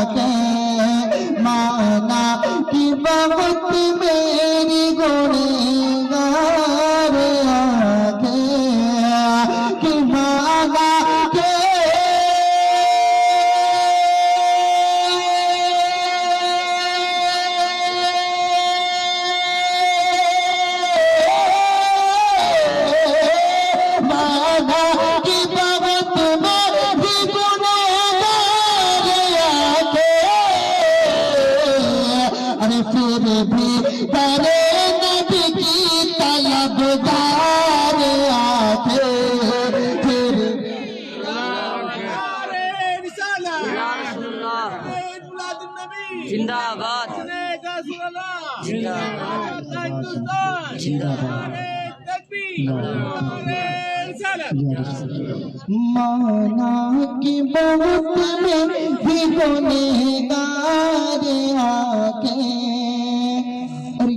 आके माना कि बहुत मेरी गुनहगार आके कि माना के फिर भी करे नबी की तलबदार आके फिर जिंदाबाद माना कि बहुत में भी गुनहगार